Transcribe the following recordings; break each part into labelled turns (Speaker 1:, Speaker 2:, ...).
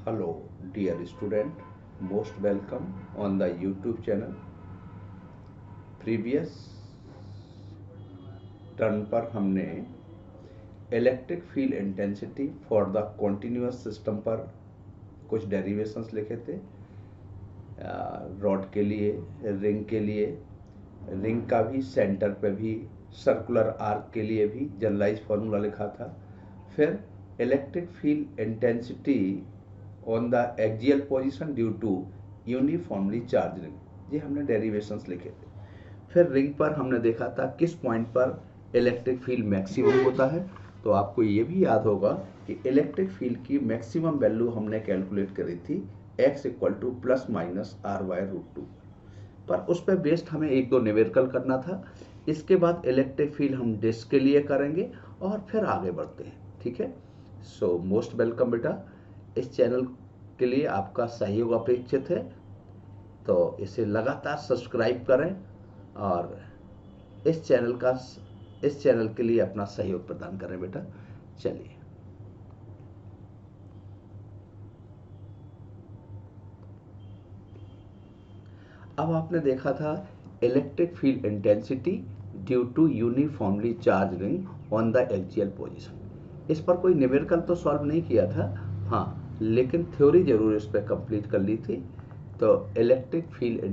Speaker 1: Hello, dear student, most welcome on the YouTube channel. Previous turn पर हमने electric field intensity for the continuous system पर कुछ derivations लिखे थे। Rod के लिए, रिंग के लिए, रिंग का भी, सेंटर पे भी, सर्कुलर आर्क के लिए भी जनरलाइज फार्मूला लिखा था। फिर electric field intensity on the axial position due to uniformly charge ring, ये हमने डेरिवेशंस लिखे थे। फिर रिंग पर हमने देखा था किस पॉइंट पर इलेक्ट्रिक फील्ड मैक्सिमम होता है। तो आपको ये भी याद होगा कि इलेक्ट्रिक फील्ड की मैक्सिमम वैल्यू हमने कैलकुलेट करी थी x = +-r/√2 पर उस पर बेस्ड हमें एक दो न्यूमेरिकल करना था। इसके बाद इलेक्ट्रिक फील्ड हम डिस्क के लिए करेंगे और फिर आगे बढ़ते हैं। ठीक है, सो मोस्ट वेलकम बेटा। इस चैनल के लिए आपका सहयोग अपेक्षित है, तो इसे लगातार सब्सक्राइब करें और इस चैनल के लिए अपना सहयोग प्रदान करें बेटा। चलिए, अब आपने देखा था electric field intensity due to uniformly charge ring on the axial position. इस पर कोई न्यूमेरिकल तो सॉल्व नहीं किया था, हाँ, लेकिन थ्योरी जरूर इस पर कंप्लीट कर ली थी। तो electric field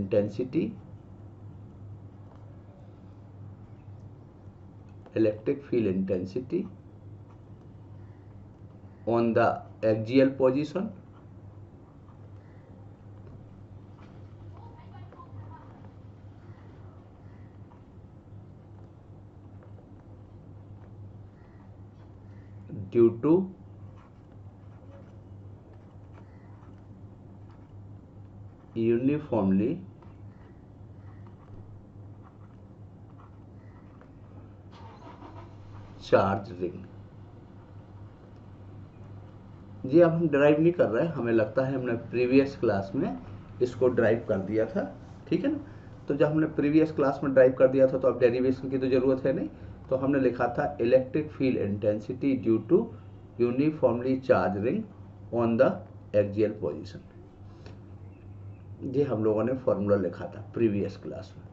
Speaker 1: intensity on the axial position due to uniformly charge ring. जी, अब हम ड्राइव नहीं कर रहे हैं, हमें लगता है हमने प्रीवियस क्लास में इसको ड्राइव कर दिया था। ठीक है ना, तो जब हमने प्रीवियस क्लास में ड्राइव कर दिया था तो अब डेरिवेशन की तो जरूरत है नहीं। तो हमने लिखा था electric field intensity due to uniformly charge ring on the axial position. ये हम लोगों ने फॉर्मूला लिखा था प्रीवियस क्लास में।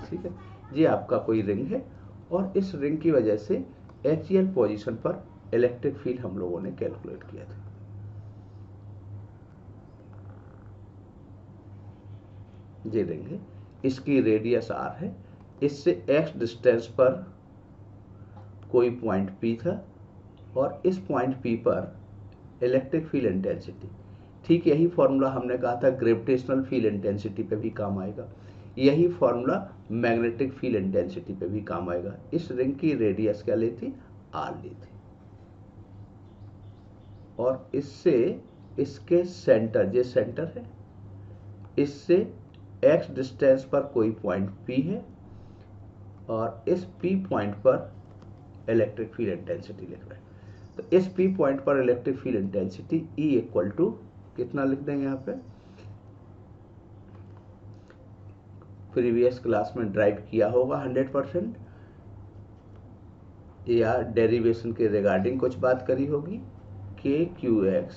Speaker 1: ठीक है, ये आपका कोई रिंग है और इस रिंग की वजह से एक्सियल पोजीशन पर इलेक्ट्रिक फील्ड हम लोगों ने कैलकुलेट किया था। ये रिंग है, इसकी रेडियस r है, इससे x डिस्टेंस पर कोई पॉइंट P था और इस पॉइंट P पर इलेक्ट्रिक फील्ड इंटेंसिटी। ठीक यही फॉर्मूला हमने कहा था ग्रेविटेशनल फील्ड इंटेंसिटी पे भी काम आएगा, यही फॉर्मूला मैग्नेटिक फील्ड इंटेंसिटी पे भी काम आएगा। इस रिंग की रेडियस क्या ली थी? r ली थी और इससे इसके सेंटर, ये सेंटर है, इससे x डिस्टेंस पर कोई पॉइंट P है और इस P पॉइंट पर इलेक्ट्रिक फील्ड इंटेंसिटी लिख रहे हैं। तो इस P पॉइंट पर इलेक्ट्रिक फील्ड इंटेंसिटी E = कितना लिख देंगे यहाँ पे? प्रीवियस क्लास में ड्राइव किया होगा 100%, या डेरिवेशन के रिगार्डिंग कुछ बात करी होगी। KQX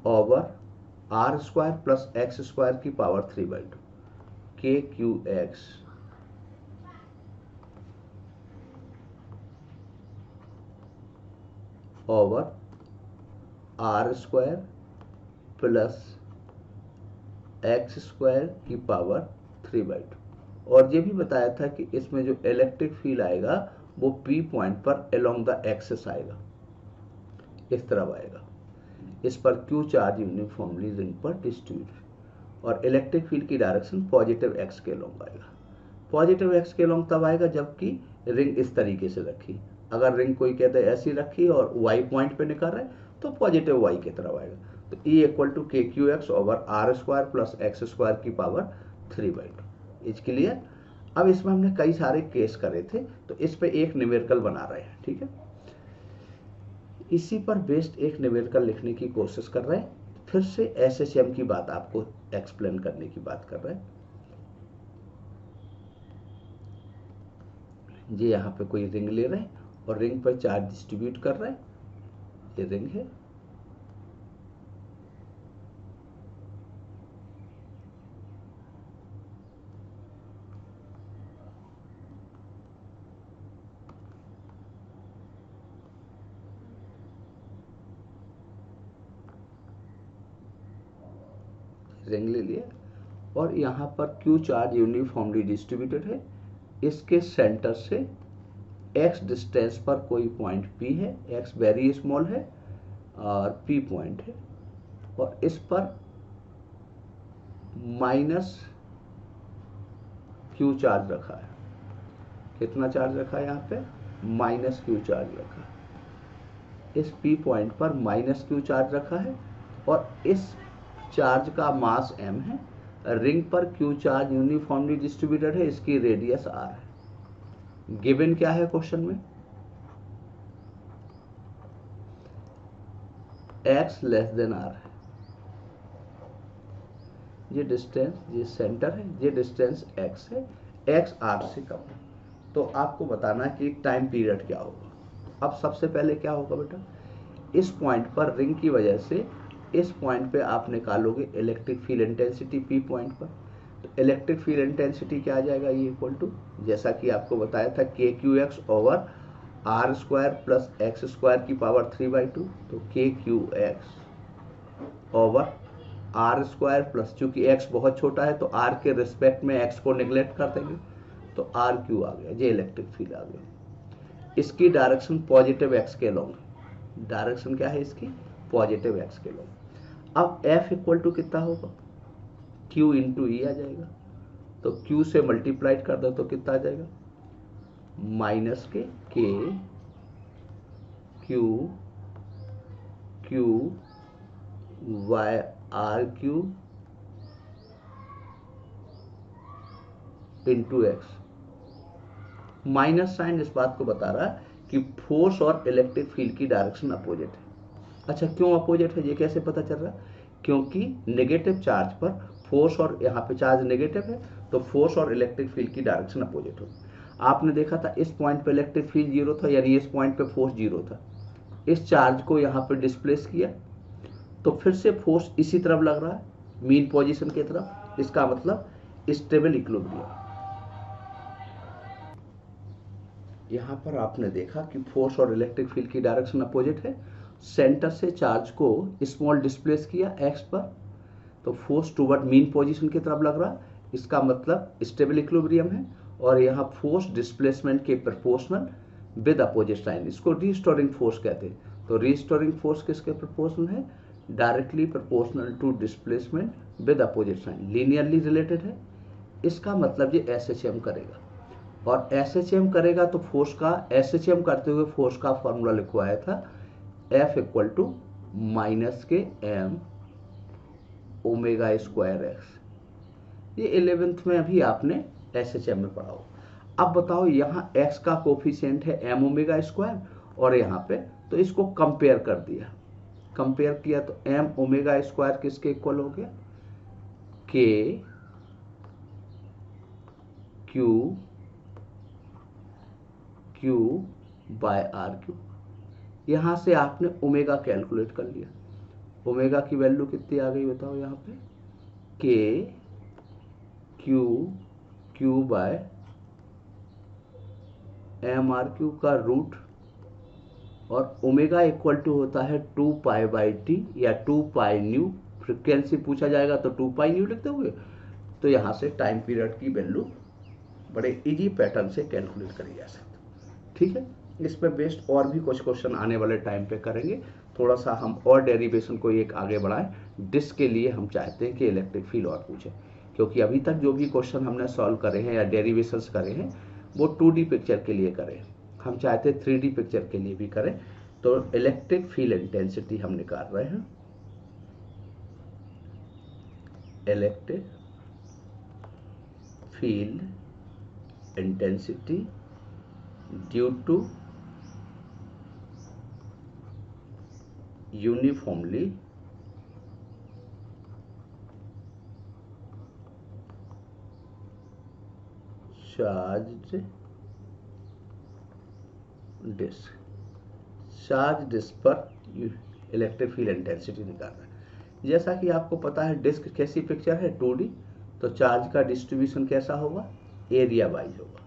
Speaker 1: ओवर r² + x² की power 3/2। KQX over r² + x² की पावर 3/2। और ये भी बताया था कि इसमें जो इलेक्ट्रिक फील्ड आएगा वो P पॉइंट पर अलोंग द एक्सिस आएगा, इस तरफ आएगा। इस पर Q चार्ज यूनिफॉर्मली रिंग पर डिस्ट्रीब्यूट और इलेक्ट्रिक फील्ड की डायरेक्शन पॉजिटिव x के अलोंग आएगा। पॉजिटिव x के अलोंग तब आएगा जबकि रिंग इस तरीके से रखी। अगर रिंग कोई कहते हैं ऐसी रखी और y पॉइंट पे निकल रहा है तो पॉजिटिव y की तरफ आएगा। तो E = KQX over r² + x² की पावर 3/2। Is clear? अब इसमें हमने कई सारे केस करे थे, तो इस पे एक न्यूमेरिकल बना रहे हैं। ठीक है, इसी पर बेस्ड एक न्यूमेरिकल लिखने की कोशिश कर रहे हैं। फिर से SHM की बात आपको एक्सप्लेन करने की बात कर रहे हैं। ये यहाँ पे कोई रिंग ले रहे हैं और रिंग पर चार्ज डिस्ट्रीब्यूट कर रहे हैं, ये रिंग है। रिंग ले लिया और यहाँ पर क्यू चार्ज यूनिफॉर्मली डिस्ट्रीब्यूटेड है। इसके सेंटर से x डिस्टेंस पर कोई पॉइंट P है, x वेरी स्मॉल है और P पॉइंट है, और इस पर माइनस Q चार्ज रखा है। कितना चार्ज रखा है यहाँ पे? माइनस Q चार्ज रखा है। इस P पॉइंट पर माइनस Q चार्ज रखा है और इस चार्ज का मास m है। रिंग पर Q चार्ज यूनिफॉर्मली डिस्ट्रीब्यूटेड है, इसकी रेडियस r है। गिवन क्या है क्वेश्चन में? x लेस देन r है। ये डिस्टेंस, ये सेंटर है, ये डिस्टेंस x है, x r से कम है। तो आपको बताना है कि टाइम पीरियड क्या होगा। अब सबसे पहले क्या होगा बेटा, इस पॉइंट पर रिंग की वजह से इस पॉइंट पे आप निकालोगे electric field intensity P point पर। तो इलेक्ट्रिक फील्ड इंटेंसिटी क्या आ जाएगा, ये इक्वल टू, जैसा कि आपको बताया था, KQX over R square plus X square की पावर 3/2। तो KQX over R square plus, चूंकि x बहुत छोटा है तो r के रिस्पेक्ट में x को निगलेक्ट कर देंगे, तो RQ आ गया, ये इलेक्ट्रिक फील्ड आ गया। इसकी डायरेक्शन पॉजिटिव x के लॉन्ग, डायरेक्शन क्या है इसकी? पॉजिटिव x के लॉन्ग। अब F इक्वल टू कितना होगा? Q इंटू ई आ जाएगा। तो Q से मल्टीप्लाइड कर दो तो कितना आ जाएगा? Minus K Q by R cube into X. Minus sign इस बात को बता रहा है कि फोर्स और इलेक्ट्रिक फील्ड की डायरेक्शन अपोजिट है। अच्छा, क्यों अपोजिट है, ये कैसे पता चल रहा है? क्योंकि नेगेटिव चार्ज पर फोर्स, और यहाँ पे चार्ज नेगेटिव है, तो फोर्स और इलेक्ट्रिक फील्ड की डायरेक्शन अपोजिट होगी। आपने देखा था इस पॉइंट पे इलेक्ट्रिक फील्ड जीरो था, यानी इस पॉइंट पे फोर्स जीरो था। इस चार्ज को यहाँ पे डिस्प्लेस किया तो फिर से फोर्स इसी तरफ लग रहा है, मीन पोजीशन की तरफ। इसका मतलब स्टेबल इक्विलिब्रियम। यहाँ पर आपने देखा कि फोर्स और इलेक्ट्रिक फील्ड की डायरेक्शन अपोजिट है। सेंटर से चार्ज को स्मॉल डिस्प्लेस किया एक्स पर, तो फोर्स टुवर्ड मीन पोजीशन की तरफ लग रहा, इसका मतलब स्टेबल इक्विलिब्रियम है। और यहाँ फोर्स डिस्प्लेसमेंट के प्रोपोर्शनल विद अपोजिट साइन, इसको रीस्टोरिंग फोर्स कहते हैं। तो रीस्टोरिंग फोर्स किसके प्रोपोर्शनल है? Directly proportional to displacement with opposite sign, linearly related है। इसका मतलब ये SHM करेगा, और SHM करेगा तो फोर्स का, SHM करते हुए फोर्स का फॉर्मूला लिखवाया था, F इक्वल टू माइनस के M ओमेगा स्क्वायर एक्स। ये 11th में अभी आपने SHM में पढ़ा हो। अब बताओ, यहाँ x का कोफिशिएंट है M ओमेगा स्क्वायर, और यहाँ पे तो इसको कंपेयर कर दिया, कंपेयर किया तो M ओमेगा स्क्वायर किसके इक्वल हो गया? K Q by R cube. यहाँ से आपने ओमेगा कैलकुलेट कर लिया। ओमेगा की वैल्यू कितनी आ गई बताओ यहाँ पे? Q by M R cube का रूट, और ओमेगा इक्वल टू होता है 2π/t या 2π न्यू। फ्रिक्वेंसी पूछा जाएगा तो 2π न्यू लिख दोगे। तो यहाँ से टाइम पीरियड की वैल्यू बड़े इजी पैटर्न से कैलकुलेट करी जा सकती है। ठीक है, इस पे बेस्ड और भी कुछ क्वेश्चन आने वाले टाइम पे करेंगे। थोड़ा सा हम और डेरिवेशन को एक आगे बढ़ाएं। डिस्क के लिए हम चाहते हैं कि इलेक्ट्रिक फील्ड और पूछें, क्योंकि अभी तक जो भी क्वेश्चन हमने सॉल्व करे हैं या डेरिवेशंस करे हैं वो 2D पिक्चर के लिए करें। हम चाहते हैं 3D पिक्चर के लिए भी करें। तो इलेक्ट्रिक फील्ड इंटेंसिटी हम निकाल रहे हैं। Electric field intensity due to uniformly charged disc, charge disc पर इलेक्ट्रिक फील्ड इंटेंसिटी निकाल रहा है। जैसा कि आपको पता है डिस्क कैसी पिक्चर है 2D, तो चार्ज का डिस्ट्रीब्यूशन कैसा होगा, एरिया वाइज होगा।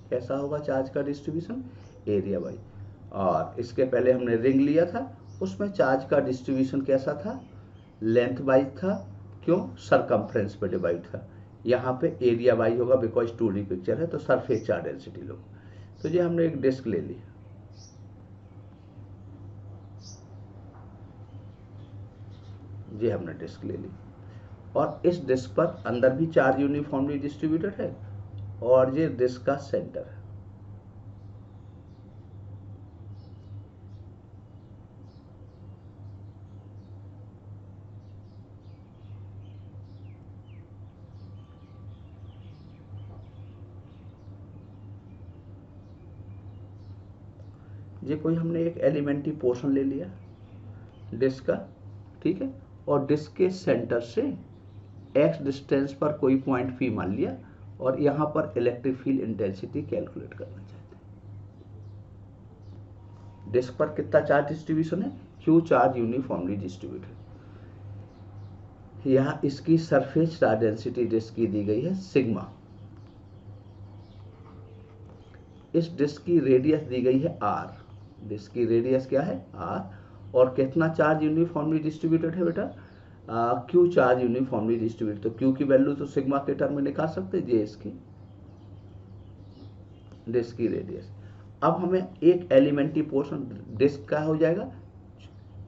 Speaker 1: कैसा होगा चार्ज का डिस्ट्रीब्यूशन, एरिया वाइज। और इसके पहले हमने रिंग लिया था, उसमें चार्ज का डिस्ट्रीब्यूशन कैसा था, लेंथ वाइज था। क्यों, सरकमफ्रेंस पे डिवाइड था। यहाँ पे एरिया वाइज होगा बिकॉज 2D पिक्चर है, तो सरफेस चार्ज डेंसिटी लो। तो ये हमने एक डिस्क ले ली, ये हमने डिस्क ले ली, और इस डिस्क पर अंदर भी चार्ज यूनिफॉर्मली डिस्ट्रीब्यूटेड है, और ये डिस्क का सेंटर है। ये कोई हमने एक एलिमेंट्री पोर्शन ले लिया डिस्क का, ठीक है, और डिस्क के सेंटर से एक्स डिस्टेंस पर कोई पॉइंट पी मान लिया, और यहां पर इलेक्ट्रिक फील्ड इंटेंसिटी कैलकुलेट करना चाहते हैं। डिस्क पर कितना चार्ज डिस्ट्रीब्यूशन है, क्यू चार्ज यूनिफॉर्मली डिस्ट्रीब्यूटेड। यहां इसकी सरफेस चार्ज डेंसिटी डिस्क की दी गई है सिग्मा। इस डिस्क की रेडियस दी गई है आर, डिस्क की रेडियस क्या है आर, और कितना चार्ज यूनिफॉर्मली डिस्ट्रीब्यूटेड है बेटा, क्यू चार्ज यूनिफॉर्मली डिस्ट्रीब्यूटेड। तो क्यू की वैल्यू तो सिग्मा के टर्म में निकाल सकते हैं, ये इसकी डिस्क की रेडियस। अब हमें एक एलिमेंट्री पोर्शन डिस्क का हो जाएगा,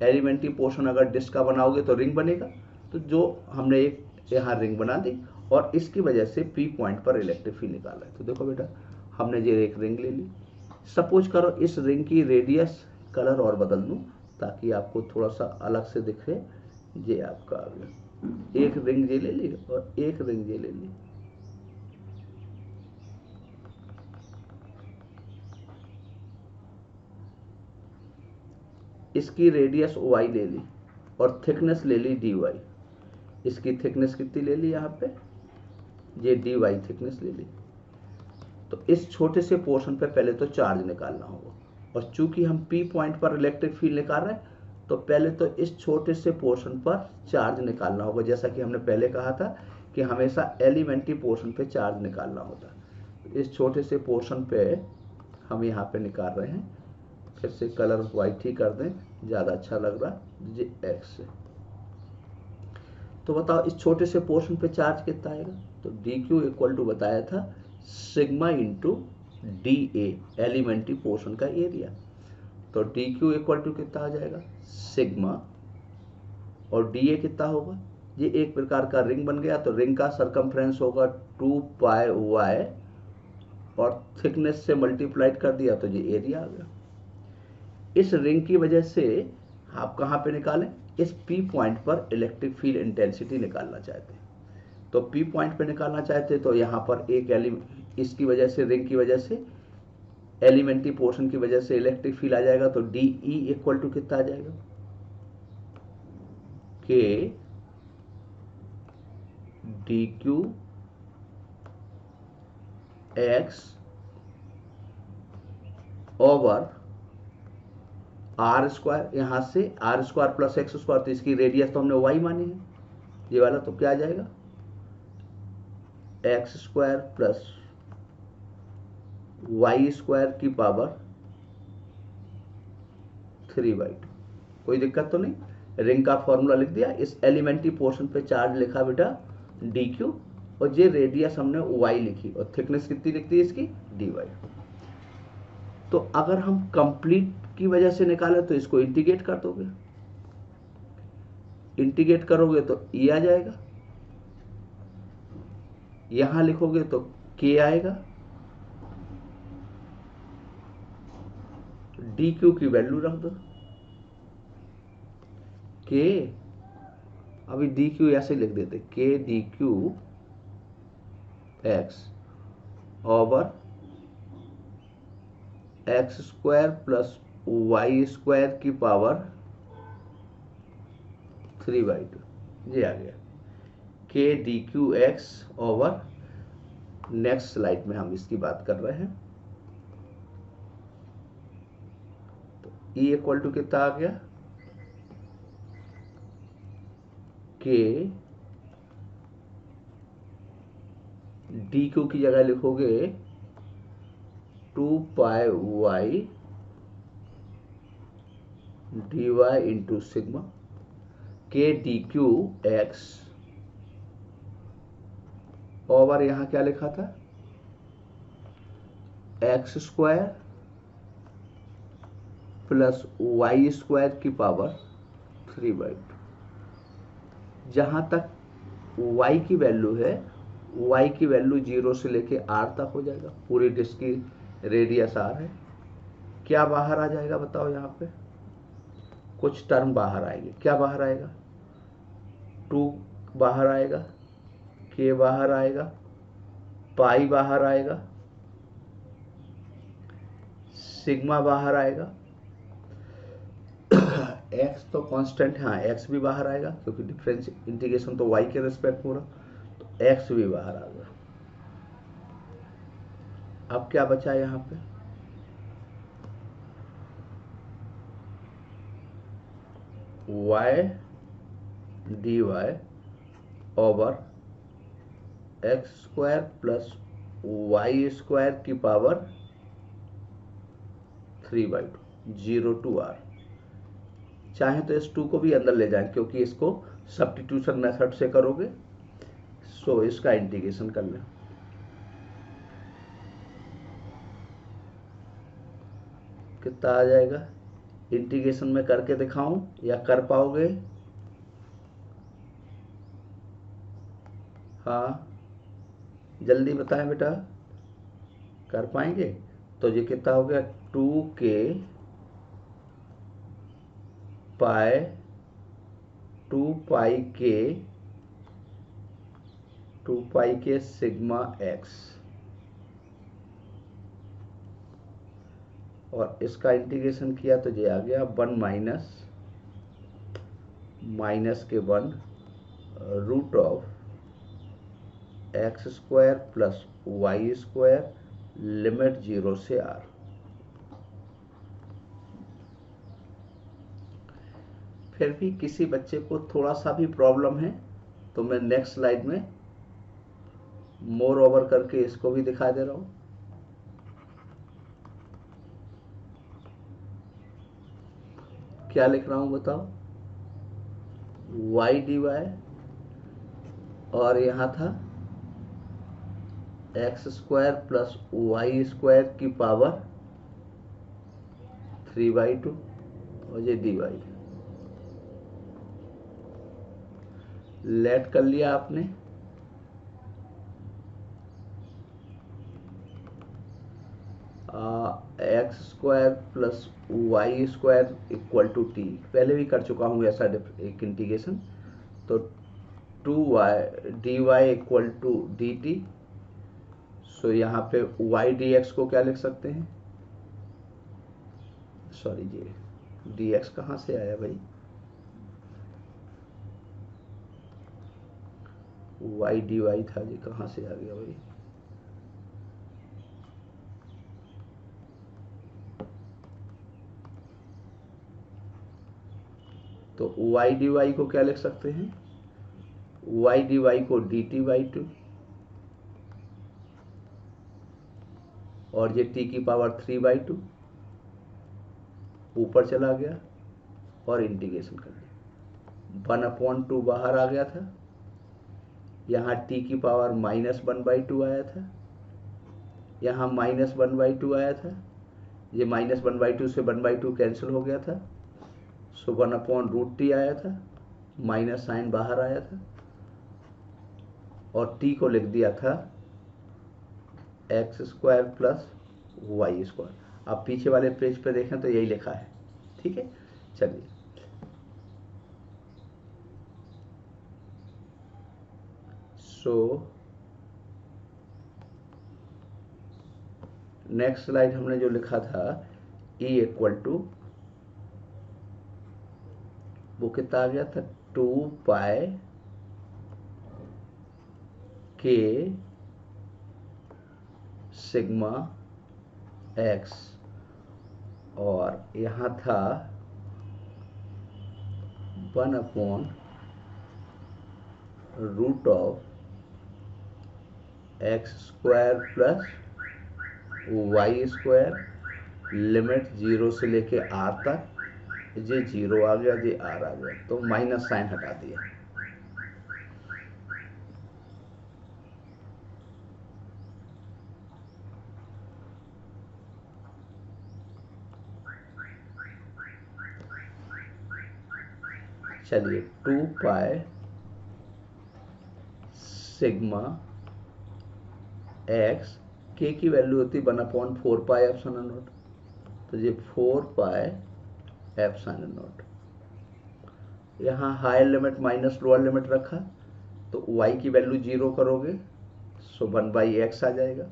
Speaker 1: एलिमेंट्री पोर्शन अगर डिस्क का बनाओगे तो रिंग बनेगा, तो जो हमने एक यहाँ रिंग बना दी, और इसकी वजह से पी पॉइंट पर इलेक्ट्रिक फील्ड निकाला है। तो देखो बेटा हमने ये एक रिंग ले ली। सपोज करो इस रिंग की रेडियस कलर और बदल दूं ताकि आपको थोड़ा सा अलग से दिखे। ये आपका आ गया, एक रिंग ये ले ली और एक रिंग ये ले ली। इसकी रेडियस वाई ले ली और थिकनेस ले ली डी वाई। इसकी थिकनेस कितनी ले ली यहाँ पे, ये डी वाई थिकनेस ले ली। तो इस छोटे से पोर्शन पे पहले तो चार्ज निकालना होगा, और चूंकि हम पी पॉइंट पर इलेक्ट्रिक फील्ड निकाल रहे हैं तो पहले तो इस छोटे से पोर्शन पर चार्ज निकालना होगा। जैसा कि हमने पहले कहा था कि हमेशा एलिमेंट्री पोर्शन पे चार्ज निकालना होता है। इस छोटे से पोर्शन पे हम यहाँ पे निकाल रहे हैं। फिर से कलर वाइट ही कर दें, ज़्यादा अच्छा लग रहा है, ये एक्स से। तो बताओ इस छोटे से पोर्शन पे चार्ज कितना आएगा, तो डी क्यू इक्वल टू बताया था sigma into D A, elementary portion का एरिया। तो डी क्यू इक्वल टू कितना आ जाएगा सिग्मा, और डी ए कितना होगा, ये एक प्रकार का रिंग बन गया, तो रिंग का सरकमफ्रेंस होगा 2 पाई वाई, और थिकनेस से मल्टीप्लाइड कर दिया तो ये एरिया आ गया। इस रिंग की वजह से आप कहाँ पे निकालें, इस पी पॉइंट पर इलेक्ट्रिक फील्ड इंटेंसिटी निकालना चाहते हैं। तो पी पॉइंट पे निकालना चाहते हैं तो यहाँ पर एक इसकी वजह से, रिंग की वजह से, एलिमेंट्री पोर्शन की वजह से इलेक्ट्रिक फील्ड आ जाएगा। तो डी ई इक्वल टू कितना आ जाएगा, K D Q x over R square, यहां से R square plus X square, तो इसकी रेडियस तो हमने वाई मानी है, ये वाला, तो क्या आ जाएगा X square plus Y square की पावर 3/2। कोई दिक्कत तो नहीं, रिंग का फॉर्मूला लिख दिया, इस एलिमेंट्री पोर्शन पे चार्ज लिखा बेटा डी क्यू, और ये रेडियस हमने वाई लिखी, और थिकनेस कितनी लिखती है इसकी डी वाई। तो अगर हम कंप्लीट की वजह से निकाले तो इसको इंटीग्रेट कर दोगे, इंटीग्रेट करोगे तो ई आ जाएगा, यहां लिखोगे तो के आएगा, डी क्यू की वैल्यू रख दो के, अभी डी क्यू ऐसे लिख देते K D Q x over X square plus Y square की पावर 3/2, ये आ गया K D Q x over, next slide में हम इसकी बात कर रहे हैं, ई इक्वल टू कितना आ गया, के डी क्यू की जगह लिखोगे 2 pi y d y into sigma के डी क्यू एक्स ओवर यहां क्या लिखा था, x square plus Y square की पावर 3/2। जहां तक y की वैल्यू है, y की वैल्यू 0 से लेके r तक हो जाएगा, पूरी डिस्क की रेडियस r है। क्या बाहर आ जाएगा बताओ, यहाँ पे कुछ टर्म बाहर आएंगे, क्या बाहर आएगा, 2 बाहर आएगा, k बाहर आएगा, पाई बाहर आएगा, सिग्मा बाहर आएगा, x तो कांस्टेंट है, हाँ x भी बाहर आएगा क्योंकि डिफरेंस इंटीग्रेशन तो y के रिस्पेक्ट हो रहा, तो x भी बाहर आ गया। अब क्या बचा यहाँ पे, y dy over X square plus Y square की पावर 3/2 0 टू r। चाहे तो इस 2 को भी अंदर ले जाएं क्योंकि इसको सब्स्टिट्यूशन मेथड से करोगे, सो इसका इंटीग्रेशन कर लें। कितना आ जाएगा, इंटीग्रेशन में करके दिखाऊं या कर पाओगे, हाँ जल्दी बताएं बेटा, कर पाएंगे। तो ये कितना हो गया, 2k पाई 2 पाई के सिग्मा x, और इसका इंटीग्रेशन किया तो ये आ गया 1 minus K 1 root of X square plus Y square limit 0 से r। फिर भी किसी बच्चे को थोड़ा सा भी प्रॉब्लम है तो मैं नेक्स्ट स्लाइड में मोर ओवर करके इसको भी दिखा दे रहा हूं। क्या लिख रहा हूं बताओ, वाई डी वाई और यहां था x square plus Y square की पावर 3/2 और ये डी वाई लेट कर लिया आपने। X square plus Y square equal to T, पहले भी कर चुका हूँ ऐसा एक इंटीग्रेशन। तो 2y d y equal to d t, so यहाँ पे वाई डी एक्स को क्या लिख सकते हैं, सॉरी जी डी एक्स कहाँ से आया भाई, वाई डी वाई था जी, कहाँ से आ गया भाई, तो वाई डी वाई को क्या लिख सकते हैं, वाई डी वाई को डी टी बाई 2 और ये टी की पावर 3/2 ऊपर चला गया और इंटीग्रेशन कर लिया, 1/2 बाहर आ गया था, यहाँ टी की पावर -1/2 आया था, यहाँ -1/2 आया था, ये -1/2 से 1/2 कैंसिल हो गया था, सो 1/√t आया था, माइनस साइन बाहर आया था और t को लिख दिया था x square plus Y square. आप पीछे वाले पेज पे देखें तो यही लिखा है, ठीक है। चलिए सो नेक्स्ट स्लाइड हमने जो लिखा था E इक्वल टू, वो कितना आ गया था, 2 पाई के सिग्मा एक्स और यहाँ था 1/√x² प्लस y², लिमिट 0 से लेके r तक, ये 0 आ गया, ये r आ गया, तो माइनस साइन हटा दिया। चलिए 2 पाई सिग्मा x, के की वैल्यू होती 1/4 पाई एप्सिलॉन नॉट, तो ये 4 पाई एप्सिलॉन नॉट। यहाँ higher limit minus lower limit रखा, तो y की वैल्यू 0 करोगे, सो 1/x आ जाएगा,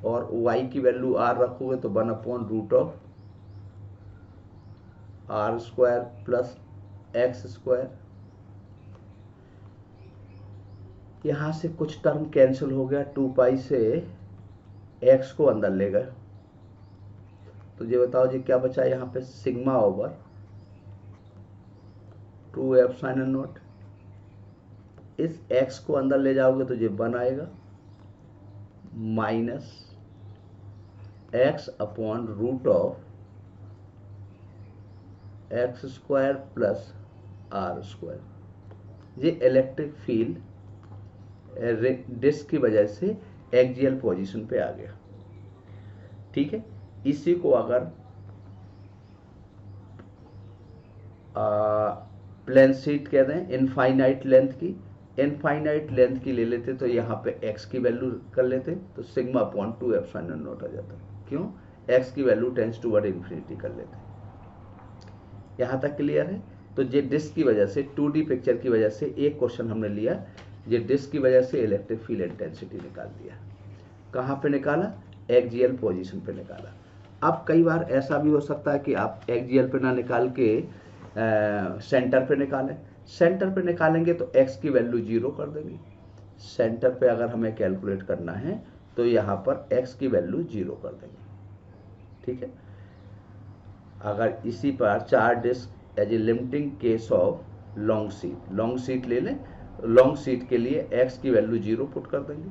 Speaker 1: और y की वैल्यू r रखोगे तो 1/√r² प्लस x²। यहाँ से कुछ टर्म कैंसिल हो गया, 2 पाई से x को अंदर ले गए, तो ये बताओ जी क्या बचा यहाँ पे, सिग्मा ओवर 2 एप्सिलॉन नॉट। इस x को अंदर ले जाओगे तो ये 1 आएगा, माइनस x/√x² प्लस r²। ये इलेक्ट्रिक फील्ड डिस्क की वजह से एक्सियल पोजीशन पे आ गया। ठीक है, इसी को अगर प्लेन शीट कहते हैं, इनफाइनाइट लेंथ की ले लेते तो यहाँ पे x की वैल्यू कर लेते, तो σ/2 एप्सिलॉन नॉट आ जाता। क्यों, x की वैल्यू टेंड्स टुवर्ड इन्फिनिटी कर लेते। यहाँ तक क्लियर है। तो ये डिस्क की वजह से, 2D पिक्चर की वजह से एक क्वेश्चन हमने लिया, ये डिस्क की वजह से इलेक्ट्रिक फील्ड इंटेंसिटी निकाल दिया। कहाँ पे निकाला, एक्सियल पोजीशन पे निकाला। अब कई बार ऐसा भी हो सकता है कि आप एक्सियल पे ना निकाल के सेंटर पे निकालें। सेंटर पे निकालेंगे तो x की वैल्यू 0 कर देंगे। सेंटर पे अगर हमें कैलकुलेट करना है तो यहाँ पर x की वैल्यू 0 कर देंगे। ठीक है, अगर इसी पर 4 disc as a limiting case of long sheet ले लें, लॉन्ग शीट के लिए x की वैल्यू 0 पुट कर देंगे।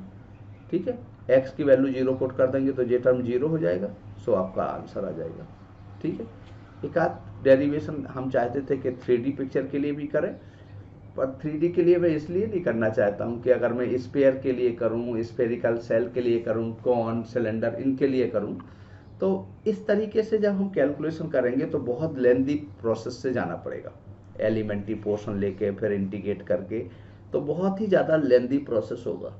Speaker 1: ठीक है, x की वैल्यू 0 पुट कर देंगे तो ये टर्म 0 हो जाएगा, सो आपका आंसर आ जाएगा। ठीक है, एक आध डेरिवेशन हम चाहते थे कि 3D पिक्चर के लिए भी करें, पर 3D के लिए मैं इसलिए नहीं करना चाहता हूँ कि अगर मैं स्फीयर के लिए करूँ, स्फेरिकल सेल के लिए करूँ, कॉन, सिलेंडर, इनके लिए करूँ, तो इस तरीके से जब हम कैलकुलेशन करेंगे तो बहुत लेंदी प्रोसेस से जाना पड़ेगा, एलिमेंट्री पोर्शन लेके फिर इंटीग्रेट करके, तो बहुत ही ज़्यादा लेंदी प्रोसेस होगा।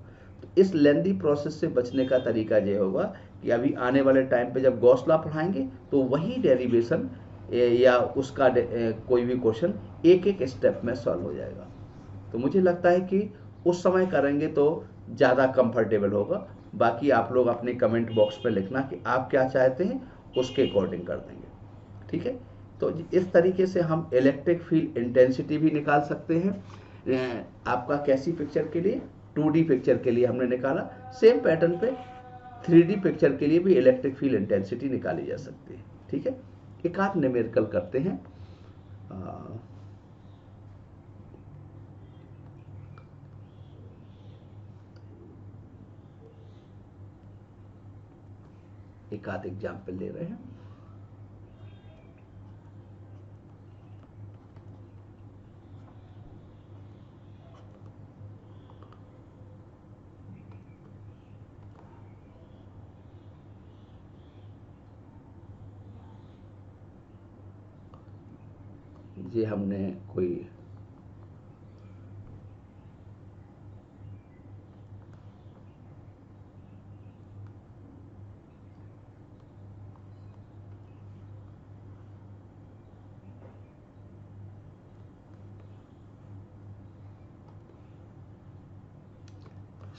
Speaker 1: तो इस लेंदी प्रोसेस से बचने का तरीका ये होगा कि अभी आने वाले टाइम पे जब गॉस लॉ पढ़ाएंगे तो वही डेरिवेशन या उसका कोई भी क्वेश्चन एक एक स्टेप में सॉल्व हो जाएगा। तो मुझे लगता है कि उस समय करेंगे तो ज़्यादा कंफर्टेबल होगा। बाकी आप लोग अपने कमेंट बॉक्स पे लिखना कि आप क्या चाहते हैं, उसके अकॉर्डिंग कर देंगे। ठीक है, तो इस तरीके से हम इलेक्ट्रिक फील्ड इंटेंसिटी भी निकाल सकते हैं। आपका कैसी पिक्चर के लिए, 2D पिक्चर के लिए हमने निकाला, सेम पैटर्न पे 3D पिक्चर के लिए भी इलेक्ट्रिक फील्ड इंटेंसिटी निकाली जा सकती है। ठीक है, एक आध न्यूमेरिकल करते हैं। एक आध एग्जाम्पल ले रहे हैं। ये हमने कोई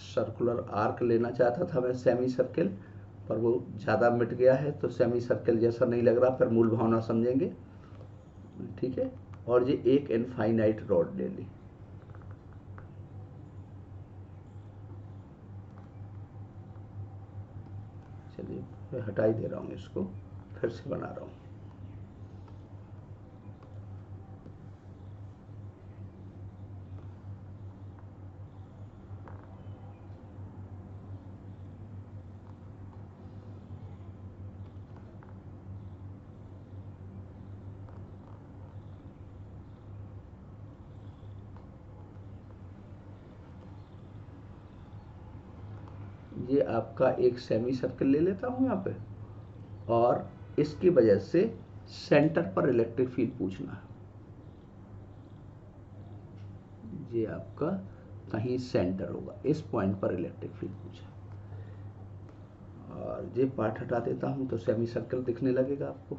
Speaker 1: सर्कुलर आर्क लेना चाहता था मैं, सेमी सर्किल, पर वो ज़्यादा मिट गया है तो सेमी सर्किल जैसा नहीं लग रहा, फिर मूल भावना समझेंगे। ठीक है, और ये एक इनफाइनाइट रॉड ले ली। चलिए हटा ही दे रहा हूँ, इसको फिर से बना रहा हूँ। ये आपका एक सेमी सर्कल ले लेता हूँ यहाँ पे, और इसकी वजह से सेंटर पर इलेक्ट्रिक फील्ड पूछना है। ये आपका कहीं सेंटर होगा, इस पॉइंट पर इलेक्ट्रिक फील्ड पूछा, और ये पार्ट हटा देता हूँ तो सेमी सर्कल दिखने लगेगा आपको।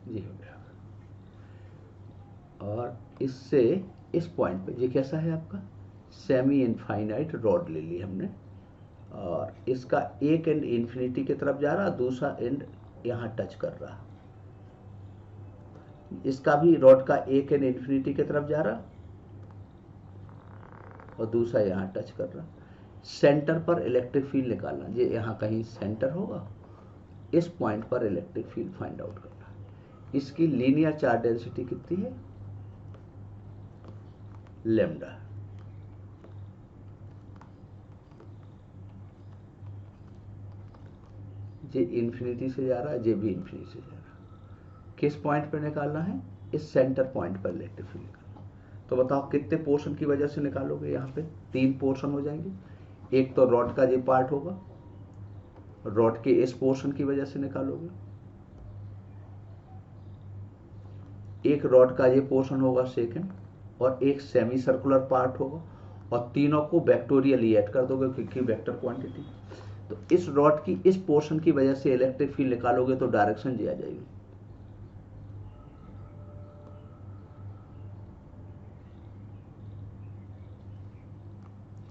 Speaker 1: ये हो गया। और इससे इस पॉइंट पे, ये कैसा है आपका सेमी इनफाइनाइट रॉड ले ली हमने, और इसका एक एंड इन्फिनिटी की तरफ जा रहा, दूसरा एंड यहाँ टच कर रहा। इसका भी रॉड का एक एंड इन्फिनिटी की तरफ जा रहा और दूसरा यहाँ टच कर रहा। सेंटर पर इलेक्ट्रिक फील्ड निकालना, ये यहाँ कहीं सेंटर होगा, इस पॉइंट पर इलेक्ट्रिक फील्ड फाइंड आउट करना। इसकी लीनियर चार्ज डेंसिटी कितनी है, लैम्डा। ये इन्फिनिटी से जा रहा है, ये भी इन्फिनिटी से जा रहा है। किस पॉइंट पर निकालना है, इस सेंटर पॉइंट पर इलेक्ट्रिक फील्ड निकालना। तो बताओ कितने पोर्शन की वजह से निकालोगे, यहाँ पे 3 पोर्शन हो जाएंगे। एक तो रॉड का ये पार्ट होगा, रॉड के इस पोर्शन की वजह से निकालोगे, एक रॉड का ये पोर्शन होगा सेकंड, और एक सेमी सर्कुलर पार्ट होगा, और तीनों को वेक्टोरियली ऐड कर दोगे क्योंकि वेक्टर क्वांटिटी। तो इस रॉड की इस पोर्शन की वजह से इलेक्ट्रिक फील्ड निकालोगे तो डायरेक्शन जी आ जाएगी।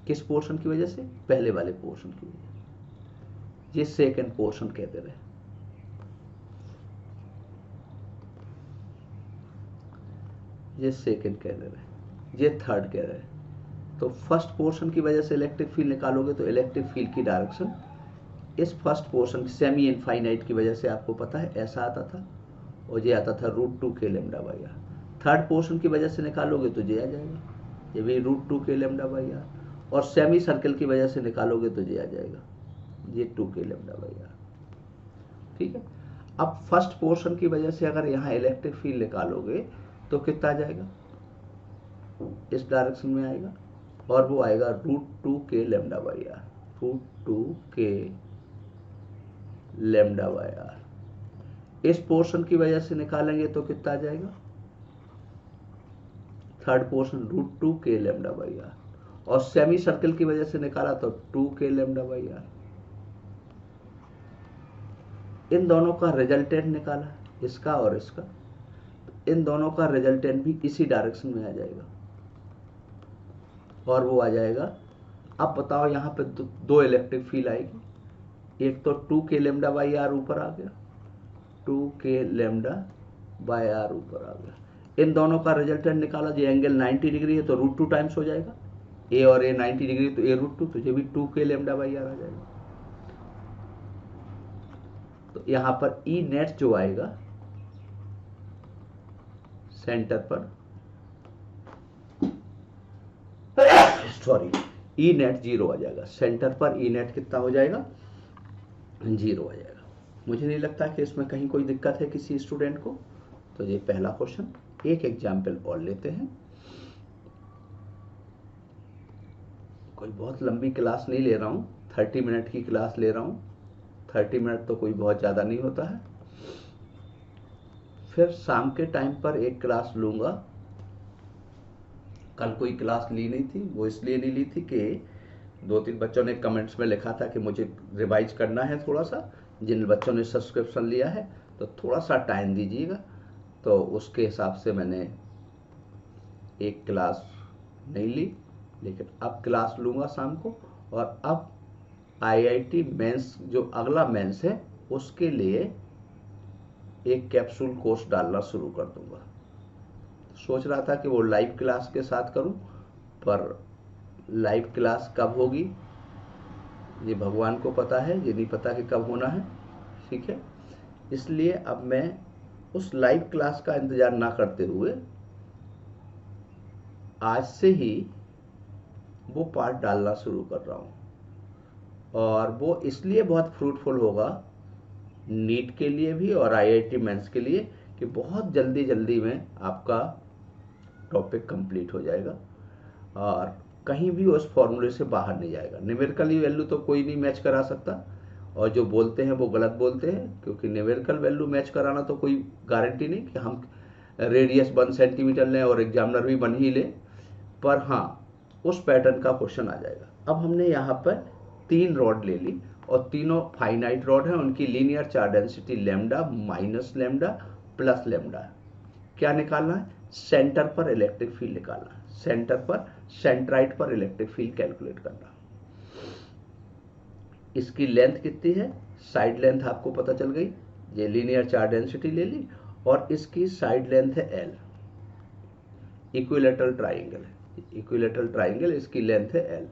Speaker 1: किस पोर्शन की वजह से, पहले वाले पोर्शन की वजह से। ये सेकंड पोर्शन कहते रहे, ये सेकंड कह रहे, ये थर्ड कह रहे। तो फर्स्ट पोर्शन की वजह से इलेक्ट्रिक फील्ड निकालोगे तो इलेक्ट्रिक फील्ड की डायरेक्शन इस फर्स्ट पोर्शन सेमी इनफाइनाइट की वजह से आपको पता है ऐसा आता था, और ये आता था √2 k lambda by r. Third portion की वजह से निकालोगे तो ये आ जाएगा, ये भी √2 k लैम्डा बाई आर, और सेमी सर्कल की वजह से निकालोगे तो ये आ जाएगा, ये 2 k लैम्डा बाई आर। ठीक है। अब फर्स्ट पोर्शन की वजह से अगर यहाँ इलेक्ट्रिक फील्ड निकालोगे तो कितना आ जाएगा, इस डायरेक्शन में आएगा, और वो आएगा √2 k lambda by r, √2 k lambda by r. इस पोर्शन की वजह से निकालेंगे तो कितना आ जाएगा, third portion √2 k lambda by r, और सेमी सर्कल की वजह से निकाला तो 2 k लैम्डा बाई आर। इन दोनों का रिजल्टेंट निकाला, इसका और इसका, इन दोनों का रिजल्टेंट भी इसी डायरेक्शन में आ जाएगा, और वो आ जाएगा। अब बताओ यहाँ पे दो इलेक्ट्रिक फील्ड आएगी, एक तो 2 k लैम्डा बाई आर ऊपर आ गया, 2 k लैम्डा बाई आर ऊपर आ गया। इन दोनों का रिजल्टेंट निकाला, जो एंगल 90 डिग्री है तो √2 टाइम्स हो जाएगा, ए और ए 90 डिग्री तो ए √2, तो ये भी 2 k लैम्डा बाई आर आ जाएगा। तो यहाँ पर ई नेट जो आएगा सेंटर पर, सॉरी, ई नेट 0 आ जाएगा, सेंटर पर ई नेट कितना हो जाएगा, 0 आ जाएगा। मुझे नहीं लगता कि इसमें कहीं कोई दिक्कत है किसी स्टूडेंट को। तो ये पहला क्वेश्चन। एक एग्जाम्पल और लेते हैं, कोई बहुत लंबी क्लास नहीं ले रहा हूँ, 30 मिनट की क्लास ले रहा हूँ। 30 मिनट तो कोई बहुत ज़्यादा नहीं होता है। फिर शाम के टाइम पर एक क्लास लूँगा। कल कोई क्लास ली नहीं थी, वो इसलिए नहीं ली थी कि 2-3 बच्चों ने कमेंट्स में लिखा था कि मुझे रिवाइज करना है थोड़ा सा। जिन बच्चों ने सब्सक्रिप्शन लिया है तो थोड़ा सा टाइम दीजिएगा, तो उसके हिसाब से मैंने एक क्लास नहीं ली, लेकिन अब क्लास लूँगा शाम को। और अब IIT मेंस जो अगला मेंस है उसके लिए एक कैप्सूल कोर्स डालना शुरू कर दूंगा। सोच रहा था कि वो लाइव क्लास के साथ करूं, पर लाइव क्लास कब होगी ये भगवान को पता है, ये नहीं पता कि कब होना है। ठीक है, इसलिए अब मैं उस लाइव क्लास का इंतजार ना करते हुए आज से ही वो पार्ट डालना शुरू कर रहा हूँ। और वो इसलिए बहुत फ्रूटफुल होगा नीट के लिए भी और आईआईटी मेंस के लिए कि बहुत जल्दी जल्दी में आपका टॉपिक कंप्लीट हो जाएगा और कहीं भी उस फॉर्मूले से बाहर नहीं जाएगा। न्यूमेरिकल वैल्यू तो कोई नहीं मैच करा सकता, और जो बोलते हैं वो गलत बोलते हैं, क्योंकि न्यूमेरिकल वैल्यू मैच कराना तो कोई गारंटी नहीं कि हम रेडियस 1 सेंटीमीटर लें और एग्जामिनर भी 1 ही ले, पर हाँ उस पैटर्न का क्वेश्चन आ जाएगा। अब हमने यहाँ पर 3 रॉड ले ली और तीनों फाइनाइट रॉड हैं, उनकी linear charge density lambda minus lambda plus lambda. क्या निकालना है? सेंटर पर इलेक्ट्रिक फील्ड निकालना है, सेंटर पर सेंट्राइड पर इलेक्ट्रिक फील्ड कैलकुलेट करना। इसकी लेंथ कितनी है? साइड लेंथ आपको पता चल गई, ये लीनियर चार्ज डेंसिटी ले ली, और इसकी साइड लेंथ है एल। इक्विलेटरल ट्राइंगल है, इक्विलेटरल ट्राइंगल, इसकी लेंथ है एल,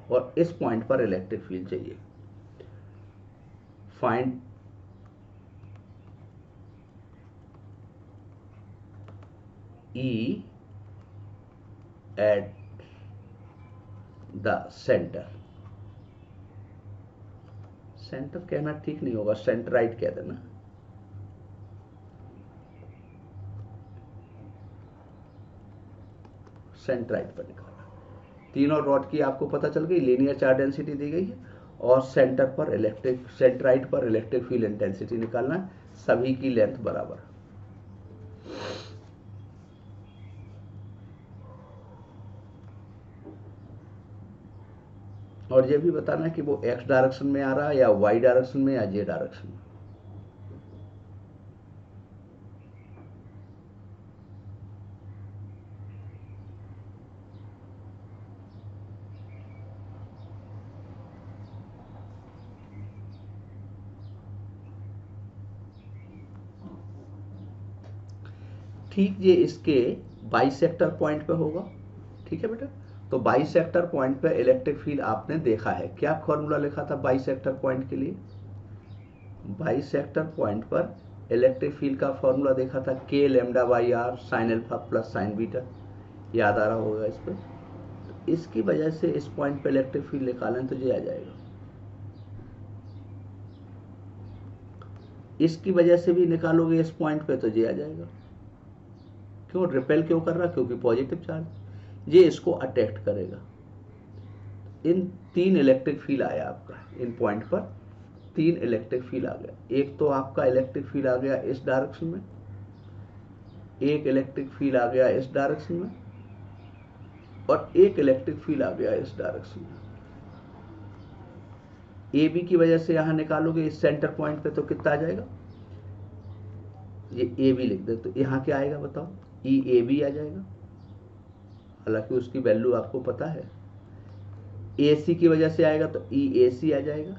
Speaker 1: और इस पॉइंट पर इलेक्ट्रिक फील्ड चाहिए। Find E at the centre. Centre कहना ठीक नहीं होगा, सेंट्राइड कह देना। सेंट्राइड पर निकालना। तीनों रॉड की आपको पता चल गई, लीनियर चार्ज डेंसिटी दी गई है, और सेंटर पर इलेक्ट्रिक, सेंट्राइड पर इलेक्ट्रिक फील्ड इंटेंसिटी निकालना है। सभी की लेंथ बराबर। और ये भी बताना है कि वो एक्स डायरेक्शन में आ रहा है या वाई डायरेक्शन में या जे डायरेक्शन में। ठीक ये इसके बाइसेक्टर पॉइंट पे होगा। ठीक है बेटा, तो बाइसेक्टर पॉइंट पे इलेक्ट्रिक फील्ड आपने देखा है। क्या फॉर्मूला लिखा था बाइसेक्टर पॉइंट के लिए? बाइसेक्टर पॉइंट पर इलेक्ट्रिक फील्ड का फॉर्मूला देखा था, k lambda by r sine alpha plus sine beta. याद आ रहा होगा इस पर। तो इसकी वजह से इस पॉइंट पे इलेक्ट्रिक फील्ड निकालें तो ये आ जाएगा। इसकी वजह से भी निकालोगे इस पॉइंट पे तो ये आ जाएगा। क्यों रिपेल क्यों कर रहा? क्योंकि पॉजिटिव चार्ज ये इसको अट्रैक्ट करेगा। इन 3 इलेक्ट्रिक फील्ड आया आपका, इन पॉइंट पर 3 इलेक्ट्रिक फील्ड आ गया। एक तो आपका इलेक्ट्रिक फील्ड आ गया इस डायरेक्शन में, एक इलेक्ट्रिक फील्ड आ गया इस डायरेक्शन में, और एक इलेक्ट्रिक फील्ड आ गया इस डायरेक्शन में। ए बी की वजह से यहां निकालोगे इस सेंटर पॉइंट पे तो कितना आ जाएगा? ये ए बी लिख दे तो यहां क्या आएगा बताओ? ई ए बी आ जाएगा। हालांकि उसकी वैल्यू आपको पता है। ए सी की वजह से आएगा तो ई ए सी आ जाएगा।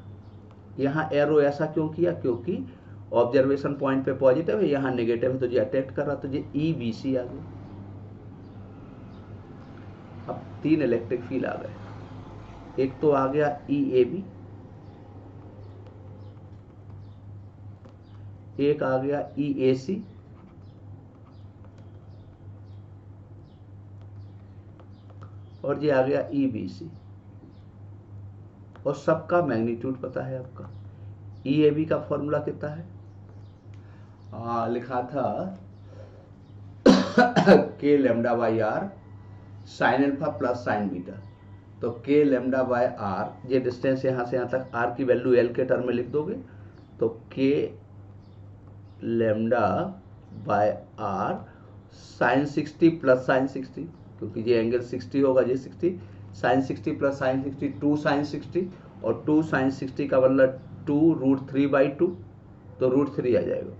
Speaker 1: यहाँ एरो ऐसा क्यों किया? क्योंकि ऑब्जर्वेशन पॉइंट पे पॉजिटिव है, यहाँ नेगेटिव है, तो ये अट्रैक्ट कर रहा, तो ये ई बी सी आ गया। अब 3 इलेक्ट्रिक फील्ड आ गए। एक तो आ गया ई ए बी, एक आ गया ई ए सी, और ये आ गया ई बी सी। और सबका मैग्नीट्यूड पता है आपका। ई ए बी का फॉर्मूला कितना है? लिखा था k lambda by r sine alpha plus sine beta. तो के लैम्डा बाय आर, ये डिस्टेंस यहाँ से यहाँ तक, आर की वैल्यू एल के टर्म में लिख दोगे तो k lambda by r sine 60 plus sine 60, क्योंकि ये एंगल 60 होगा, ये 60, साइन 60 प्लस साइन 60 2 साइन 60, और 2 साइन 60 का मतलब 2√3/2, तो √3 आ जाएगा।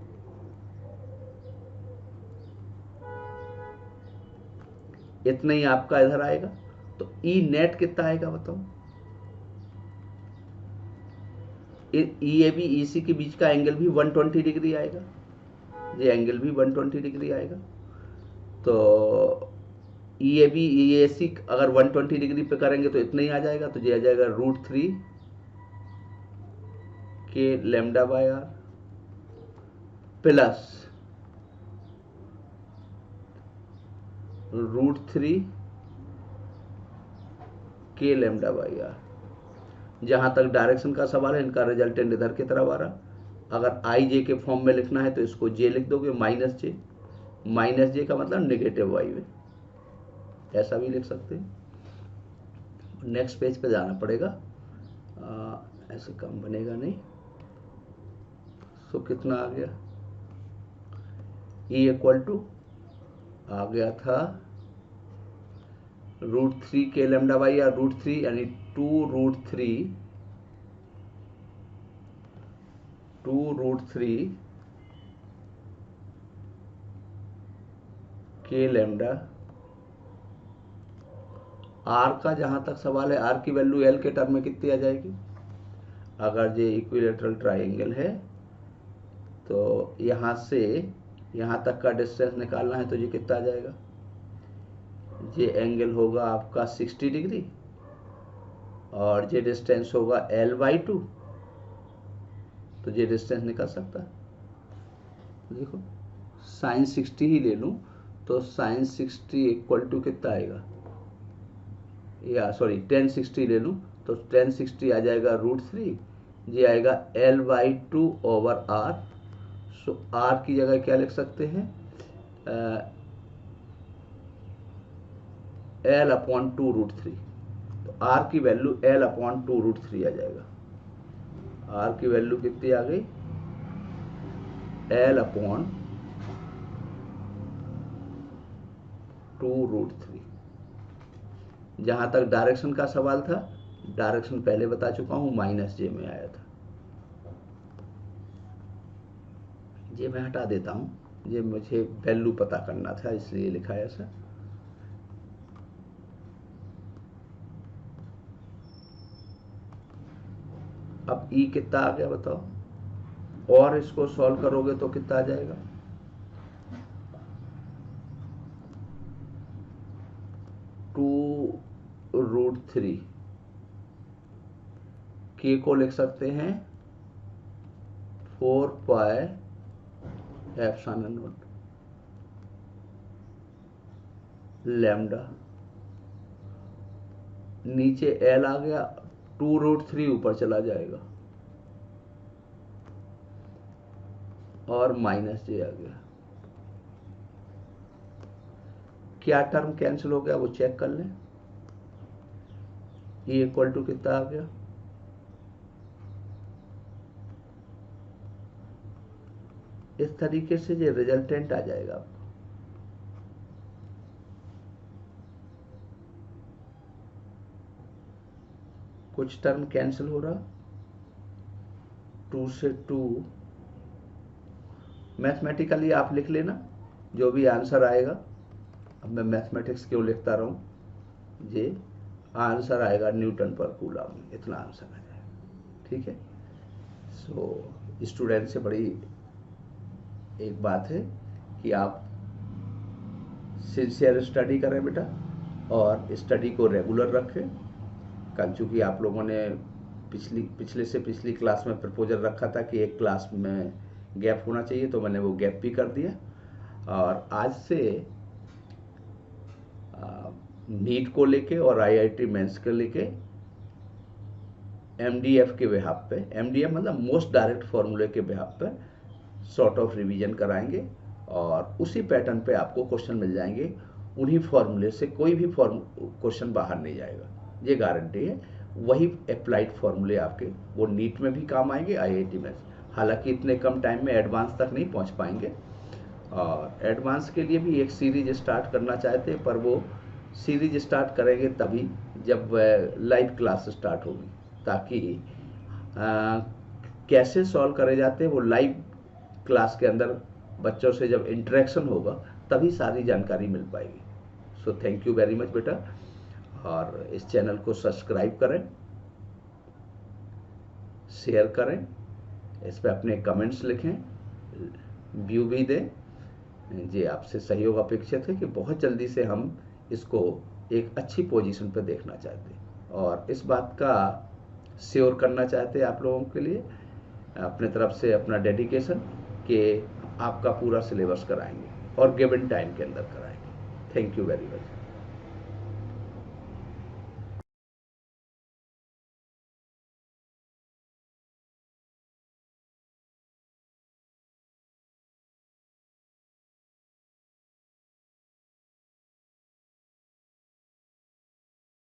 Speaker 1: इतना ही आपका इधर आएगा। तो ई नेट कितना आएगा बताओ? ई ए बी ई सी के बीच का एंगल भी 120 डिग्री आएगा, ये एंगल भी 120 डिग्री आएगा। तो ई ए बी ई ए सी अगर 120 डिग्री पे करेंगे तो इतना ही आ जाएगा, तो ये आ जाएगा √3 के लैम्डा बाय आर प्लस √3 के लैम्डा बाई आर। जहां तक डायरेक्शन का सवाल है, इनका रिजल्टेंट इधर की तरफ आ रहा। अगर आई जे के फॉर्म में लिखना है तो इसको जे लिख दोगे, -j। -j का मतलब नेगेटिव वाई में, ऐसा भी लिख सकते हैं। नेक्स्ट पेज पे जाना पड़ेगा, ऐसे कम बनेगा नहीं। तो कितना आ गया, E = आ गया था √3 के लैम्डा बाई आर, √3 यानी 2√3 के लैम्डा। आर का जहां तक सवाल है, आर की वैल्यू एल के टर्म में कितनी आ जाएगी? अगर ये इक्विलेटरल ट्राइंगल है तो यहां से यहां तक का डिस्टेंस निकालना है, तो ये कितना आ जाएगा? ये एंगल होगा आपका 60 डिग्री और ये डिस्टेंस होगा L/2, तो ये डिस्टेंस निकल सकता है। देखो sin 60 ही ले लूं तो sin 60 = कितना आएगा, या सॉरी tan 60 ले लूं तो tan 60 आ जाएगा √3, ये आएगा L/2/r। सो r की जगह क्या लिख सकते हैं, L/2√3। तो r की वैल्यू L/2√3 आ जाएगा। r की वैल्यू कितनी आ गई, L/2√3। जहां तक डायरेक्शन का सवाल था, डायरेक्शन पहले बता चुका हूं, -j में आया था। ये मैं हटा देता हूं, ये मुझे वैल्यू पता करना था इसलिए लिखा है ऐसा। अब E कितना आ गया बताओ, और इसको सॉल्व करोगे तो कितना आ जाएगा, 2√3। K को लिख सकते हैं 4πε0 लैम्डा। नीचे L आ गया, 2√3 ऊपर चला जाएगा और -j आ गया। क्या टर्म कैंसिल हो गया वो चेक कर लें। E = कितना आ गया, इस तरीके से ये रिजल्टेंट आ जाएगा आपको। कुछ टर्म कैंसिल हो रहा, 2 से 2। मैथमेटिकली आप लिख लेना जो भी आंसर आएगा। अब मैं मैथमेटिक्स क्यों लिखता रहूं, ये आंसर आएगा न्यूटन पर कूलम, इतना आंसर आ जाएगा। ठीक है। सो स्टूडेंट से बड़ी एक बात है कि आप सिंसियर स्टडी करें बेटा, और स्टडी को रेगुलर रखें। कल चूँकि आप लोगों ने पिछली क्लास में प्रपोजल रखा था कि एक क्लास में गैप होना चाहिए, तो मैंने वो गैप भी कर दिया। और आज से नीट को लेके और IIT मेंस के लेके MDF के बिहाफ पे, MDF मतलब मोस्ट डायरेक्ट फॉर्मूले के बिहाफ पे सॉर्ट ऑफ रिवीजन कराएंगे, और उसी पैटर्न पे आपको क्वेश्चन मिल जाएंगे। उन्हीं फॉर्मूले से कोई भी क्वेश्चन बाहर नहीं जाएगा, ये गारंटी है। वही अप्लाइड फॉर्मूले आपके वो नीट में भी काम आएंगे, IIT में। हालांकि इतने कम टाइम में एडवांस तक नहीं पहुंच पाएंगे, और एडवांस के लिए भी एक सीरीज स्टार्ट करना चाहते हैं, पर वो सीरीज स्टार्ट करेंगे तभी जब लाइव क्लास स्टार्ट होगी, ताकि कैसे सॉल्व करे जाते हैं वो लाइव क्लास के अंदर बच्चों से जब इंटरेक्शन होगा तभी सारी जानकारी मिल पाएगी। So thank you very much बेटा, और इस चैनल को सब्सक्राइब करें, शेयर करें, इस पर अपने कमेंट्स लिखें, व्यू भी दें। जी आपसे सहयोग अपेक्षित है कि बहुत जल्दी से हम इसको एक अच्छी पोजीशन पर देखना चाहते हैं और इस बात का श्योर करना चाहते हैं आप लोगों के लिए अपने तरफ से अपना डेडिकेशन कि आपका पूरा सिलेबस कराएंगे और गिवन टाइम के अंदर कराएंगे। Thank you very much.